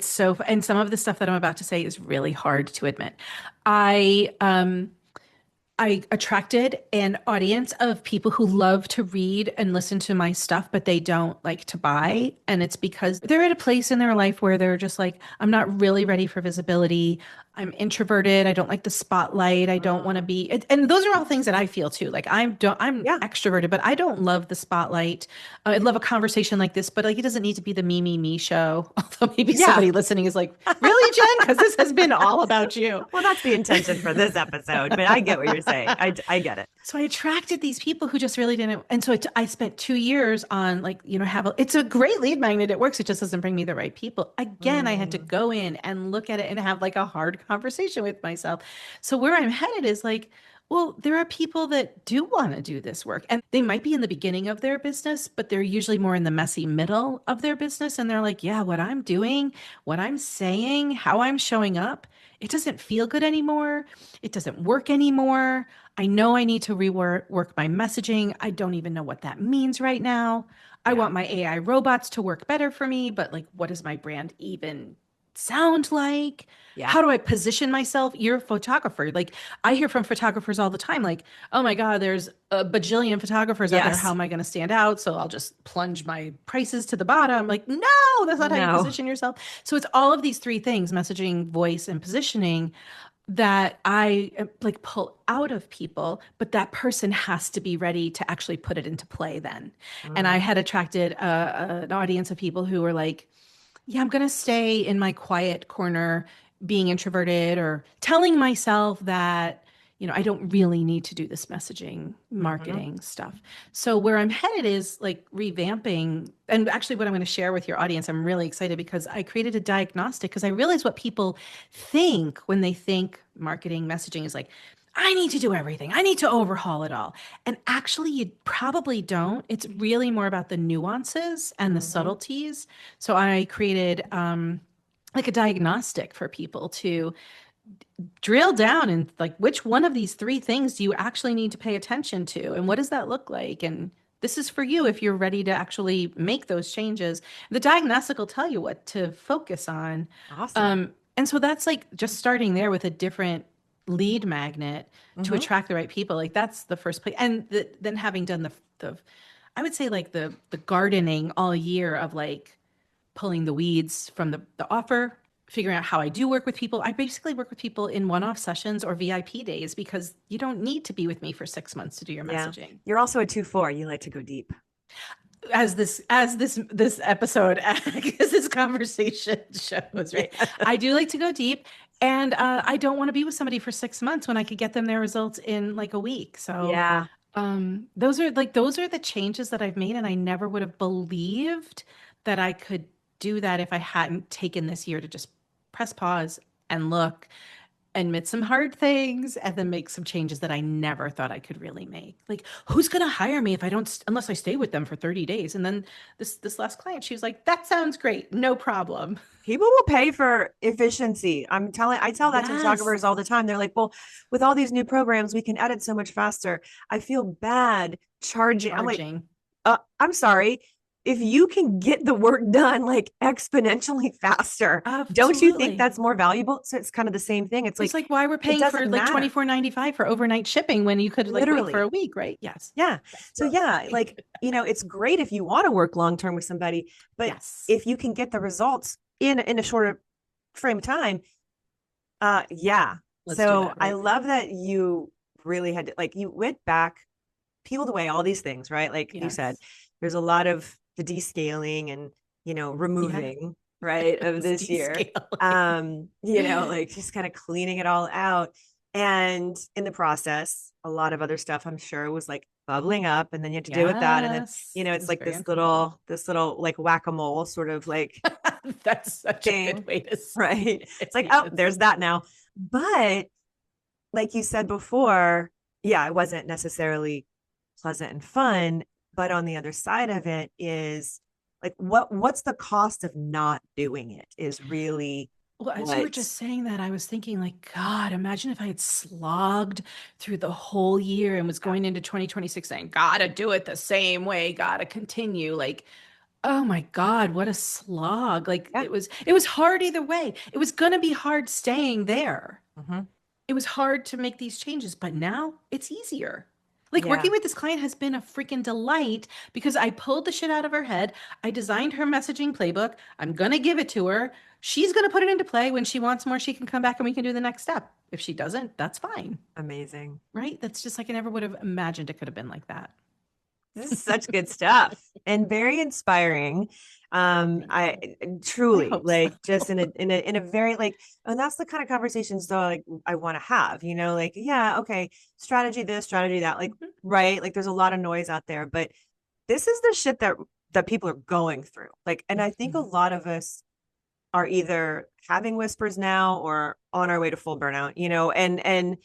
And some of the stuff that I'm about to say is really hard to admit. I I attracted an audience of people who love to read and listen to my stuff, but they don't like to buy. And it's because they're at a place in their life where they're just like, I'm not really ready for visibility. I'm introverted. I don't like the spotlight. I don't want to be, and those are all things that I feel too. Like I'm Yeah. extroverted, but I don't love the spotlight. I love a conversation like this, but like it doesn't need to be the me show. Although maybe Yeah. somebody listening is like, really, Jen? Because this has been all about you. Well, that's the intention for this episode, but I get what you're saying. I get it. So I attracted these people who just really didn't. And so I spent 2 years on like, it's a great lead magnet. It works. It just doesn't bring me the right people. Again, I had to go in and look at it and have like a hard conversation with myself. So where I'm headed is like, well, there are people that do want to do this work and they might be in the beginning of their business, but they're usually more in the messy middle of their business. And they're like, yeah, what I'm doing, what I'm saying, how I'm showing up, it doesn't feel good anymore. It doesn't work anymore. I know I need to rework my messaging. I don't even know what that means right now. I Yeah. want my AI robots to work better for me, but like, what does my brand even sound like? Yeah. How do I position myself? You're a photographer. Like, I hear from photographers all the time, like, oh my God, there's a bajillion photographers out there. How Yes. am I going to stand out? So I'll just plunge my prices to the bottom. Like, no, that's not how you No. position yourself. So it's all of these three things, messaging, voice, and positioning, that I like pull out of people, but that person has to be ready to actually put it into play then. And I Mm. had attracted an audience of people who were like, yeah, I'm going to stay in my quiet corner, being introverted or telling myself that, I don't really need to do this messaging, Mhm. marketing stuff. So where I'm headed is like revamping. And actually, what I'm going to share with your audience, I'm really excited because I created a diagnostic because I realized what people think when they think marketing, messaging is like, I need to do everything. I need to overhaul it all. And actually, you probably don't. It's really more about the nuances and the Mhm. subtleties. So I created like a diagnostic for people to drill down and like which one of these three things do you actually need to pay attention to and what does that look like, and this is for you if you're ready to actually make those changes. The diagnostic will tell you what to focus on. Awesome. And so that's like just starting there with a different lead magnet to Mhm. attract the right people. Like that's the first place. And then having done the I would say like the gardening all year of like pulling the weeds from the offer, figuring out how I do work with people. I basically work with people in one-off sessions or VIP days because you don't need to be with me for 6 months to do your Yeah. messaging. You're also a 2-4. You like to go deep. As this episode, as this conversation shows, right? Yeah. I do like to go deep, and I don't want to be with somebody for 6 months when I could get them their results in like a week. So Yeah. those are the changes that I've made, and I never would have believed that I could do that if I hadn't taken this year to just press pause and look, admit some hard things, and then make some changes that I never thought I could really make. Like, who's going to hire me if I don't, unless I stay with them for 30 days? And then this last client, she was like, that sounds great. No problem. People will pay for efficiency. I tell that to Yes. photographers all the time. They're like, well, with all these new programs, we can edit so much faster. I feel bad charging. I'm like, Charging. I'm sorry. If you can get the work done like exponentially faster, don't you think Absolutely. that's more valuable? So it's kind of the same thing. It's It's like, like why we're it paying for doesn't like matter. 24.95 for overnight shipping when you could like wait for Literally. a week, right? Yes. Yeah. That's So what I'm yeah, saying. like, it's great if you want to work long term with somebody, but Yes. if you can get the results in a shorter frame of time, yeah. Let's do So that, I right? love that you really had to, like, you went back, peeled away all these things, right? Like you said, Yes. there's a lot of the descaling and, Yeah. removing, right, of It's this year. descaling. Like just kind of cleaning it all out. And in the process, a lot of other stuff I'm sure was like bubbling up, and then you have to deal with that. And then, Yes. It it's was like very uncomfortable. this little like whack-a-mole sort of like That's such a good thing, way to say right? It's it. like, oh, Yes. there's that now. But like you said before, yeah, it wasn't necessarily pleasant and fun, but on the other side of it is like what's the cost of not doing it is really Well, as you were what. just saying that, I was thinking, like, God, imagine if I had slogged through the whole year and was Yeah. going into 2026 saying, gotta do it the same way, gotta continue. Like, oh my God, what a slog. Like Yeah. it was hard either way. It was gonna be hard staying there. Mhm. it was hard to make these changes, but now it's easier. Like Yeah, working with this client has been a freaking delight because I pulled the shit out of her head. I designed her messaging playbook. I'm going to give it to her. She's going to put it into play. When she wants more, she can come back and we can do the next step. If she doesn't, that's fine. amazing. Right? That's just like I never would have imagined it could have been like that. This is such good stuff and very inspiring. Thank I you. I truly hope so. like just in a very like, and that's the kind of conversations though, like I want to have, like, yeah, okay, strategy this, strategy that, like, Mhm. right. Like there's a lot of noise out there, but this is the shit that people are going through. Like, and I think a Mhm. lot of us are either having whispers now or on our way to full burnout, and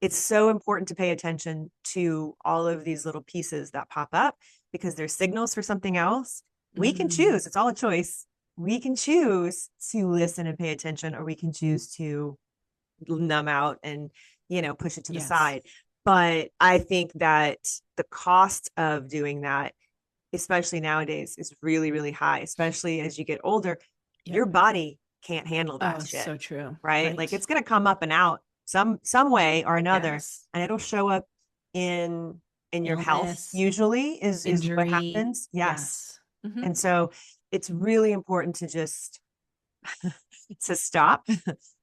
it's so important to pay attention to all of these little pieces that pop up because they're signals for something else. We can Mm. choose, it's all a choice. We can choose to listen and pay attention, or we can choose to numb out and, push it to the Yes. side. But I think that the cost of doing that, especially nowadays, is really, really high, especially as you get older. Your Yep. body can't handle that Oh, shit, so true. right? Like Right. it's going to come up and out some way or another, Yes. and it'll show up in your health Illness, usually is what injury. happens. Yes. Yes. Hmm. And so it's really important to just to stop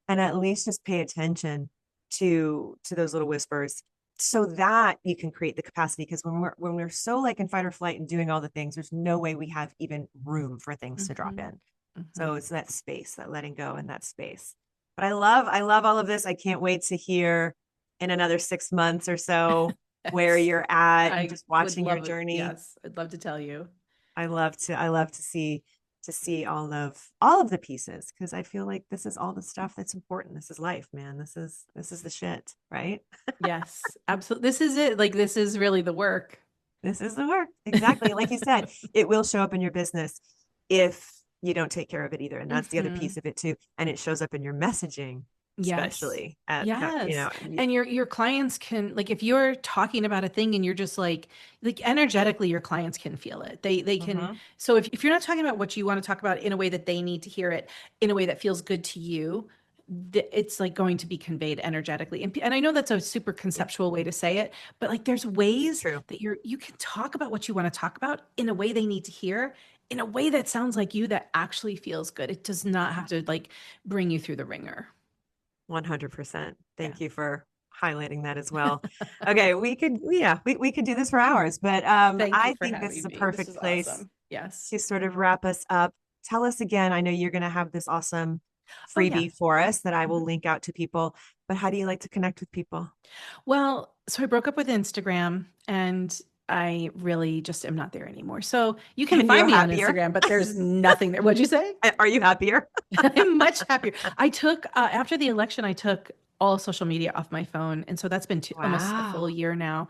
and at least just pay attention to those little whispers so that you can create the capacity, because when we're so like in fight or flight and doing all the things, there's no way we have even room for things to drop Hmm. in. So Hmm. it's that space, that letting go in that space. But I love all of this. I can't wait to hear in another 6 months or so where Yes. you're at and I just would watching your love it. journey. Yes. I'd love to tell you. I love to see all of the pieces, because I feel like this is all the stuff that's important. This is life, man. This is the shit, right? Yes, absolutely. This is it. Like, this is really the work. This is the work. Exactly. Like you said, it will show up in your business if you don't take care of it either. And that's the other Hmm. piece of it too. And it shows up in your messaging, Yes. especially at, Yes. And your clients can, like, if you're talking about a thing and you're just like energetically your clients can feel it. They can, Mhm. so if you're not talking about what you want to talk about in a way that they need to hear it, in a way that feels good to you, it's like going to be conveyed energetically. And I know that's a super Yeah, conceptual way to say it, but like there's ways true. that you can talk about what you want to talk about in a way they need to hear, in a way that sounds like you, that actually feels good. It does not have to like bring you through the ringer. 100%. Yeah. Thank you for highlighting that as well. Okay, we could do this for hours, but Thank you I for think this is having a me. This perfect is place awesome. Yes. to sort of wrap us up. Tell us again. I know you're going to have this awesome Oh, yeah. freebie for us that I will Mhm. link out to people, but how do you like to connect with people? Well, so I broke up with Instagram and I really just am not there anymore. So you can And you're find me on happier? Instagram, but there's nothing there. What'd you say? Are you happier? I'm much happier. I took after the election, I took all social media off my phone, and so that's been almost a full Wow. year now.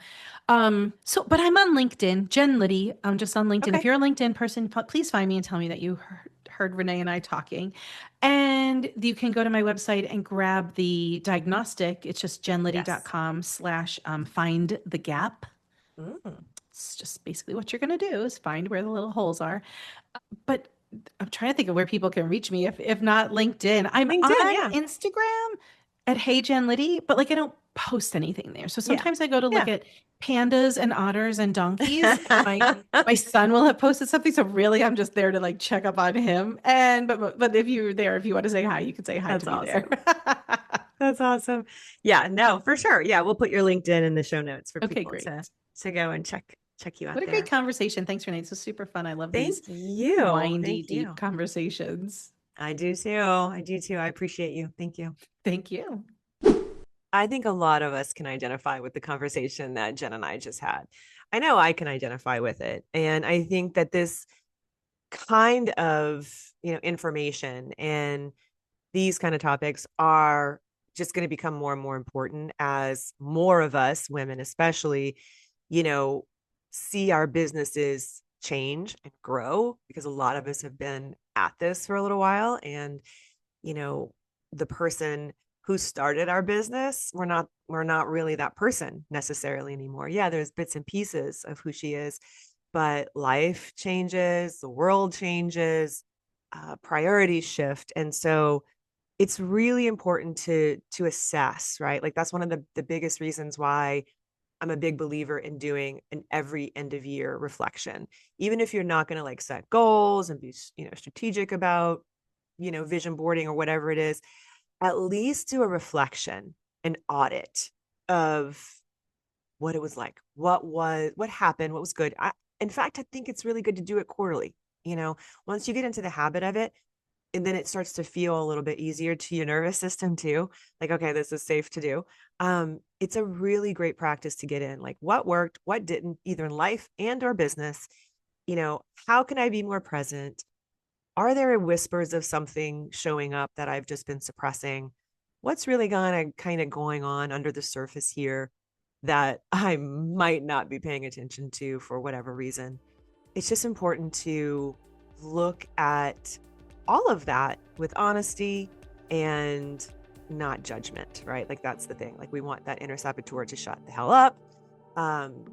So, but I'm on LinkedIn, Jen Liddy. I'm just on LinkedIn. If Okay. you're a LinkedIn person, please find me and tell me that you heard Renee and I talking. And you can go to my website and grab the diagnostic. It's just Yes. jenliddy.com/, find the gap. Mm. It's just basically what you're going to do is find where the little holes are. But I'm trying to think of where people can reach me if not LinkedIn. I'm LinkedIn, on yeah. Instagram at Hey Jen Liddy, but like I don't post anything there. So Yeah. sometimes I go to Yeah. look at pandas and otters and donkeys, and my son will have posted something. So really, I'm just there to like check up on him. And but if you're there, if you want to say hi, you can say hi to That's me there. awesome. That's awesome. Yeah, no, for sure. Yeah, we'll put your LinkedIn in the show notes for Okay, people to great. go and check you out What a great there. conversation. Thanks, Renee. It's so super fun. I love Thank these you. windy, Thank deep you. conversations. I do too. I do too. I appreciate you. Thank you. Thank you. I think a lot of us can identify with the conversation that Jen and I just had. I know I can identify with it. And I think that this kind of, information and these kind of topics are just going to become more and more important as more of us, women especially, you know, see our businesses change and grow, because a lot of us have been at this for a little while. And, you know, the person who started our business, we're not really that person necessarily anymore. Yeah, there's bits and pieces of who she is, but life changes, the world changes, priorities shift. And so it's really important to assess, right? Like that's one of the biggest reasons why I'm a big believer in doing an every end of year reflection. Even if you're not going to like set goals and be, strategic about, vision boarding or whatever it is, at least do a reflection, an audit of what it was like, what happened, what was good. In fact, I think it's really good to do it quarterly. Once you get into the habit of it, and then it starts to feel a little bit easier to your nervous system too. Like, okay, this is safe to do. It's a really great practice to get in, like what worked, what didn't, either in life and or business. How can I be more present? Are there whispers of something showing up that I've just been suppressing? What's really kind of going on under the surface here that I might not be paying attention to for whatever reason? It's just important to look at all of that with honesty and not judgment, right? Like that's the thing. Like we want that inner saboteur to shut the hell up. Um,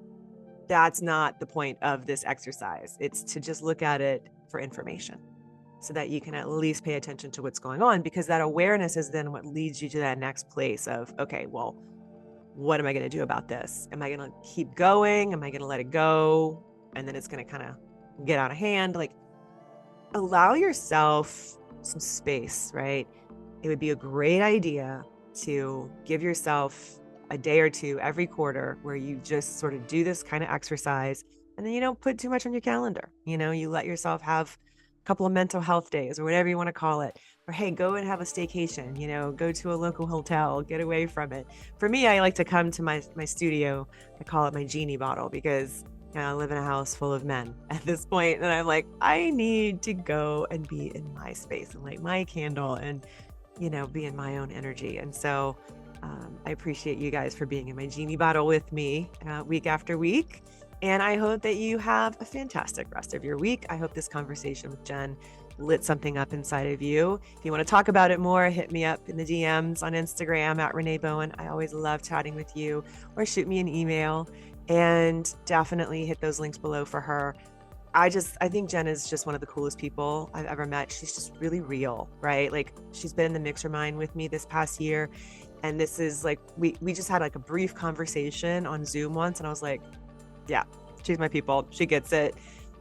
that's not the point of this exercise. It's to just look at it for information so that you can at least pay attention to what's going on, because that awareness is then what leads you to that next place of, okay, well, what am I going to do about this? Am I going to keep going? Am I going to let it go? And then it's going to kind of get out of hand. Like, allow yourself some space, right? It would be a great idea to give yourself a day or two every quarter where you just sort of do this kind of exercise, and then you don't put too much on your calendar. You let yourself have a couple of mental health days or whatever you want to call it. Or hey, go and have a staycation, go to a local hotel, get away from it. For me, I like to come to my studio. I call it my genie bottle, because I live in a house full of men at this point, and I'm like, I need to go and be in my space and light my candle and, be in my own energy. And so I appreciate you guys for being in my genie bottle with me week after week. And I hope that you have a fantastic rest of your week. I hope this conversation with Jen lit something up inside of you. If you want to talk about it more, hit me up in the DMs on Instagram at Renee Bowen. I always love chatting with you, or shoot me an email. And definitely hit those links below for her. I think Jen is just one of the coolest people I've ever met. She's just really real, right? Like she's been in the Mixer Mind with me this past year. And this is like, we just had like a brief conversation on Zoom once. And I was like, yeah, she's my people. She gets it.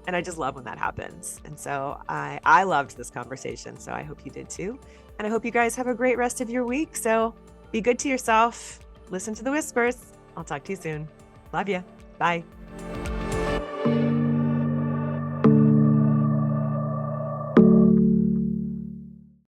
And I just love when that happens. And so I loved this conversation. So I hope you did too. And I hope you guys have a great rest of your week. So be good to yourself. Listen to the whispers. I'll talk to you soon. Love you. Bye.